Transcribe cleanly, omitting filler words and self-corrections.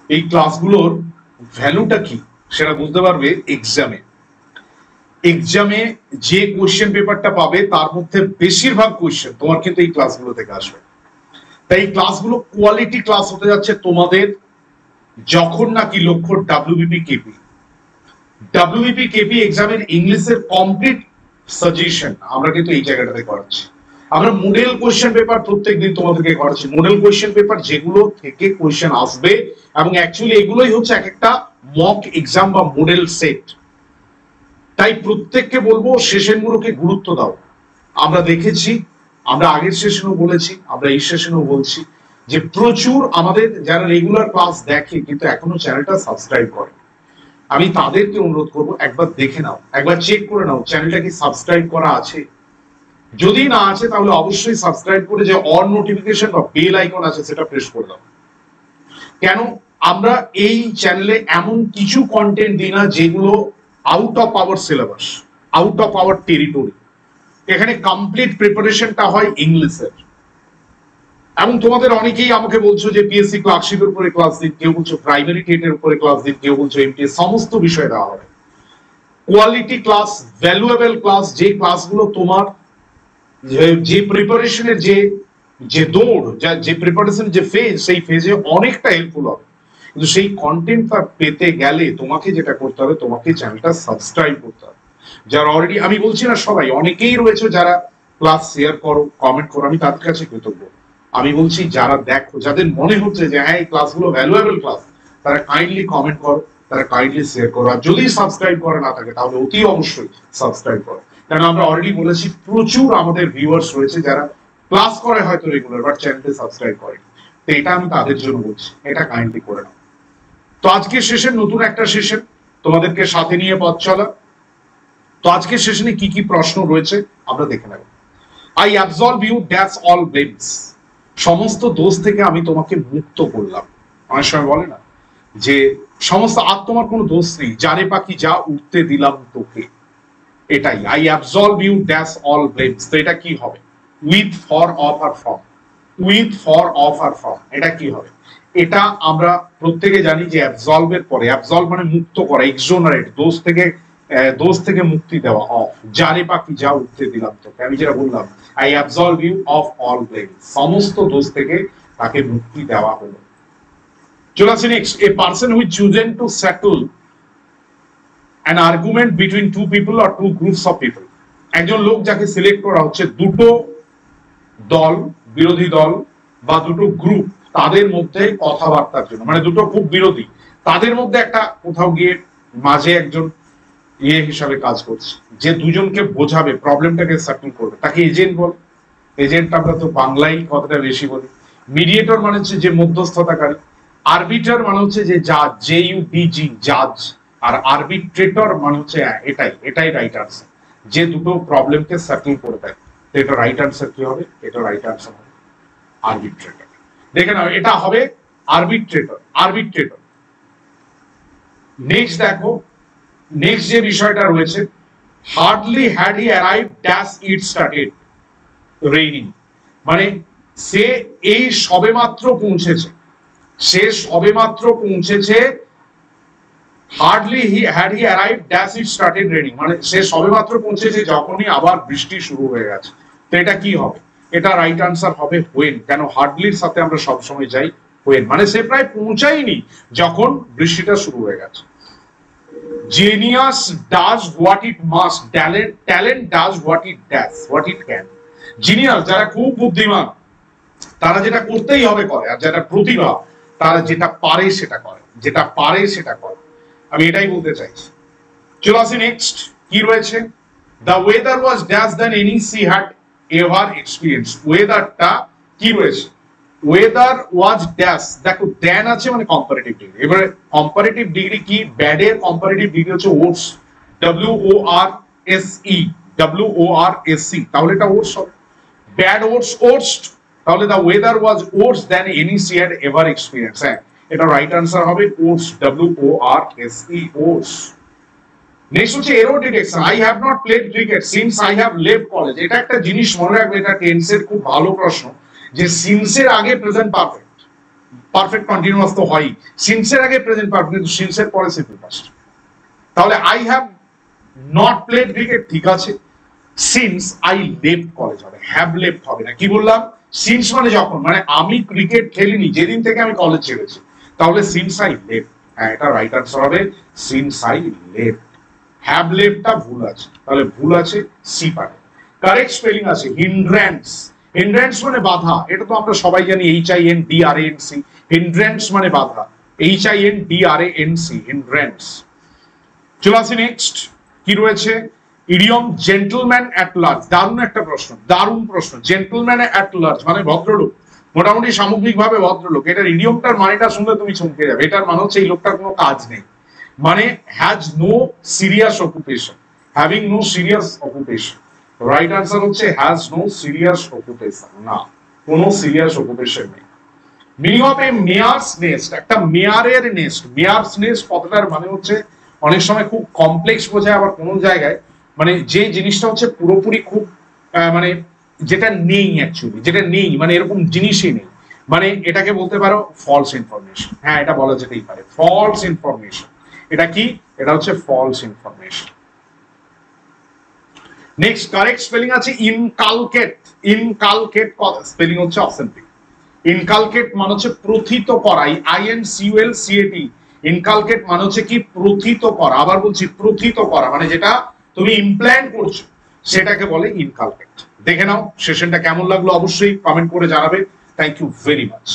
এই ক্লাসগুলোর ভ্যালুটা কি সেটা বুঝতে পারবে এক্সামে। এক্সামে যে কোশ্চেন পেপারটা পাবে তার মধ্যে বেশিরভাগ কোশ্চেন তোমার কিন্তু এই ক্লাসগুলো থেকে আসবে। তাই এই ক্লাসগুলো কোয়ালিটি ক্লাস হতে যাচ্ছে তোমাদের যখন নাকি লক্ষ্য ডাব্লিউবিপি কেপি। ডাব্লিউবিপি কেপি এক্সামের ইংলিশের কমপ্লিট সাজেশন আমরা কিন্তু এই জায়গাটাতে করাচ্ছি। আমরা মডেল কোশ্চেন পেপার প্রত্যেকদিন তোমাদেরকে করাচ্ছি, মডেল কোশ্চেন পেপার যেগুলো থেকে কোশ্চেন আসবে, এবং অ্যাকচুয়ালি এগুলোই হচ্ছে এক একটা মক এক্সাম বা মডেল সেট। তাই প্রত্যেককে বলবো সেশনগুলোকে গুরুত্ব দাও। আমরা দেখেছি, আমরা আগের সেশনও বলেছি, আমরা এই সেশনও বলছি যে প্রচুর আমাদের যারা রেগুলার ক্লাস দেখে কিন্তু এখনো চ্যানেলটা সাবস্ক্রাইব করে। আমি তাদেরকে অনুরোধ করব একবার দেখে নাও, একবার চেক করে নাও চ্যানেলটা কি সাবস্ক্রাইব করা আছে। যদি না আছে তাহলে অবশ্যই সাবস্ক্রাইব করে যে অল নোটিফিকেশন বা বেল আইকন আছে সেটা প্রেস করে দাও। কেন আমরা এই চ্যানেলে এমন কিছু কন্টেন্ট দিই না যেগুলো out of our syllabus, out of our territory. এখানে কমপ্লিট প্রিপারেশনটা হয় ইংলিশের। এবং তোমাদের অনেকেই আমাকে বলছো যে পিএসসি ক্লার্কশিপের উপরে ক্লাস দিন, কেউ বলছো প্রাইমারি টেটের উপরে ক্লাস দিন, কেউ বলছো এমটিএস, সমস্ত বিষয় দেওয়া হবে। কোয়ালিটি ক্লাস, ভ্যালুয়েবল ক্লাস, যে ক্লাসগুলো তোমার যে প্রিপারেশনের যে দৌড়, যে প্রিপারেশন যে ফেজ, সেই ফেজে অনেকটা হেল্পফুল হবে। কিন্তু সেই কন্টেন্টটা পেতে গেলে তোমাকে যেটা করতে হবে, তোমাকে চ্যানেলটা সাবস্ক্রাইব করতে হবে। যারা অলরেডি, আমি বলছি না সবাই, অনেকেই রয়েছে যারা ক্লাস শেয়ার করো, কমেন্ট করো, আমি তাদের কাছে কৃতজ্ঞ। আমি বলছি যারা দেখো, যাদের মনে হচ্ছে যে হ্যাঁ এই ক্লাসগুলো ভ্যালুয়েবল ক্লাস, তারা কাইন্ডলি কমেন্ট করো, তারা কাইন্ডলি শেয়ার করো। আর যদি সাবস্ক্রাইব করা না থাকে তাহলে অতি অবশ্যই সাবস্ক্রাইব করো। কারণ আমরা অলরেডি বলেছি প্রচুর আমাদের ভিউয়ার্স রয়েছে যারা ক্লাস করে হয়তো রেগুলার, বাট চ্যানেলটি সাবস্ক্রাইব করে। তো এটা আমি তাদের জন্য বলছি, এটা কাইন্ডলি করে নাও। তো আজকের সেশন নতুন একটা সেশন, তোমাদেরকে সাথে নিয়ে পথ চলা। তো আজকের সেশনে কি কি প্রশ্ন রয়েছে আমরা দেখে নেব। I absolve you dash all blames, সমস্ত দোষ থেকে আমি তোমাকে মুক্ত করলাম। অনেক সময় বলে না যে সমস্ত আর তোমার কোনো দোষ নেই, যারে পাখি যা উঠতে দিলাম তোকে, এটাই I absolve you dash all blames. তো এটা কি হবে? উইথ, ফর, অফ আর ফ্রম। উইথ, ফর, অফ আর ফ্রম, এটা কি হবে? এটা আমরা প্রত্যেকে জানি যে অ্যাবসলভের পরে, অ্যাবসলভ মানে মুক্ত করা, এক্সোনারেট, দোষ থেকে মুক্তি দেওয়া। অফ, যারে পাখি যা উঠতে দিলাম তোকে, আমি যেটা বললাম I absolve you of all blame, সমস্ত দোষ থেকে তাকে মুক্তি দেওয়া হলো। চলে আসি next. A person which chosen to settle an argument between two people or two groups of people, একজন লোক যাকে সিলেক্ট করা হচ্ছে দুটো দল, বিরোধী দল বা দুটো গ্রুপ, তাদের মধ্যে কথাবার্তার জন্য, মানে দুটো খুব বিরোধী, তাদের মধ্যে একটা কোথাও গিয়ে মাঝে একজন ইয়ে হিসাবে কাজ করছে, যে দুজনকে বোঝাবে, প্রবলেমটাকে সেটেল করবে, তাকে এজেন্ট বল। এজেন্ট আমরা তো বাংলায় কথাটা বেশি বলি। মিডিয়েটর মানে হচ্ছে যে মধ্যস্থতাকারী। আরবিটার মানে হচ্ছে যে জাজ, JUDG, জাজ। আর আরবিট্রেটর মানে হচ্ছে এটাই রাইট আনসার, যে দুটো প্রবলেমকে সেটেল করে দেয়। তো এটা রাইট আনসার কি হবে? এটা রাইট আনসার হবে আরবিট্রেটর। দেখে নাও, এটা হবে আরবিট্রেটর। আরবিট্রেটর। নেক্সট দেখো, নেক্সট যে বিষয়টা রয়েছে, hardly had he arrived dash it started raining, মানে সে এই সবেমাত্র পৌঁছেছে, সে সবেমাত্র পৌঁছেছে। Hardly had he arrived dash it started raining, মানে সে সবেমাত্র পৌঁছেছে যখনই আবার বৃষ্টি শুরু হয়ে গেছে। তো এটা কি হবে? এটা রাইট আনসার হবে হোয়েন। কেন হার্ডলির সাথে আমরা সবসময় যাই হোয়েন, মানে সে প্রায় পৌঁছায়নি যখন বৃষ্টিটা শুরু হয়ে গেছে। Genius does what it must, talent does what it can. Genius, যারা খুব বুদ্ধিমান, তারা যেটা করতেই হবে করে, আর যারা প্রতিভা তারা যেটা পারে সেটা করে, যেটা পারে সেটা করে। আমি এটাই বলতে চাইছি। চলো আসি নেক্সট, কি রয়েছে? The weather was dash than any she had ever experienced. ওয়েদারটা কি রয়েছে? ওয়েদার ওয়াজ ড্যাশ, দেখো দেন আছে মানে কম্পারেটিভ ডিগ্রি। এবারে কম্পারেটিভ ডিগ্রি কি? ব্যাড এর কম্পারেটিভ ডিগ্রি হচ্ছে ওটস, WORSE, তাহলে এটা ওটস হবে। ব্যাড ওটস, ওটস, তাহলে দা weather was oats than any she had ever experience. হ্যাঁ, এটা রাইট আনসার হবে ওটস, WORSE, ওটস। নেক্সট হচ্ছে error detection. I have not played cricket since I have left college. এটা একটা জিনিস মনে রাখবে, এটা টেন্সের খুব ভালো প্রশ্ন, যে সিন্সের আগে প্রেজেন্ট পারফেক্ট, পারফেক্ট কন্টিনিউয়াস তো হয়, সিন্সের আগে প্রেজেন্ট পারফেক্ট, কিন্তু সিন্সের পরে সিম্পল পাস্ট। তাহলে I have not played cricket, ঠিক আছে, সিন্স আই লেফট কলেজ হবে, হ্যাভ লেফট হবে না। কি বললাম? সিন্স মানে যখন, মানে আমি ক্রিকেট খেলিনি যেদিন থেকে আমি কলেজ ছেড়েছি, তাহলে সিন্স আই লেফট, হ্যাঁ এটা রাইট আনসার হবে, সিন্স আই লেফট। হ্যাভ লেফটটা ভুল আছে, তাহলে ভুল আছে, সি পারে। কারেক্ট স্পেলিং আছে হিন্ড্রেন্স। হিন্ড্রেন্স মানে বাধা, এটা তো আমরা সবাই জানি, HINDRANC, হিন্ড্রেন্স মানে বাধা, HINDRANC, হিন্ড্রেন্স। চলে আসি নেক্সট, কি রয়েছে? Idiom gentleman at large. দারুণ একটা প্রশ্ন, দারুণ প্রশ্ন। জেন্টলম্যান অ্যাট লার্জ মানে ভদ্রলোক, মোটামুটি সামগ্রিকভাবে ভদ্রলোক। এটার ইডিয়মটার মানেটা শুনলে তুমি চমকে যাবে। এটার মানে হচ্ছে এই লোকটার কোনো কাজ নেই, মানে has no serious occupation, having no serious occupation. Right answer হচ্ছে হ্যাজ নো সিরিয়াস অকুপেশন, না কোনো সিরিয়াস অকুপেশন নেই। Meaning of a mare's nest, একটা মেয়ারের নেস্ট। মেয়ার্স নেস্ট কথাটার মানে হচ্ছে অনেক সময় খুব কমপ্লেক্স বোঝায়, আবার কোন জায়গায় মানে যে জিনিসটা হচ্ছে পুরোপুরি খুব মানে যেটা নেই, অ্যাকচুয়ালি যেটা নেই, মানে এরকম জিনিসই নেই, মানে এটাকে বলতে পারো ফলস ইনফরমেশন। হ্যাঁ এটা বলা যেতেই পারে, ফলস ইনফরমেশন। এটা কি? এটা হচ্ছে false information. Next correct spelling আছে ইনকালকেট। ইনকালকেট স্পেলিং হচ্ছে অপশন বি। ইনকালকেট মানে হচ্ছে প্রথিত করা, INCULCAT। ইনকালকেট মানে হচ্ছে কি? প্রথিত করা। আবার বলছি প্রথিত করা, মানে যেটা তুমি ইমপ্ল্যান্ট করছো সেটাকে বলে ইনকালকেট। দেখে নাও সেশনটা কেমন লাগলো, অবশ্যই কমেন্ট করে জানাবে। Thank you very much.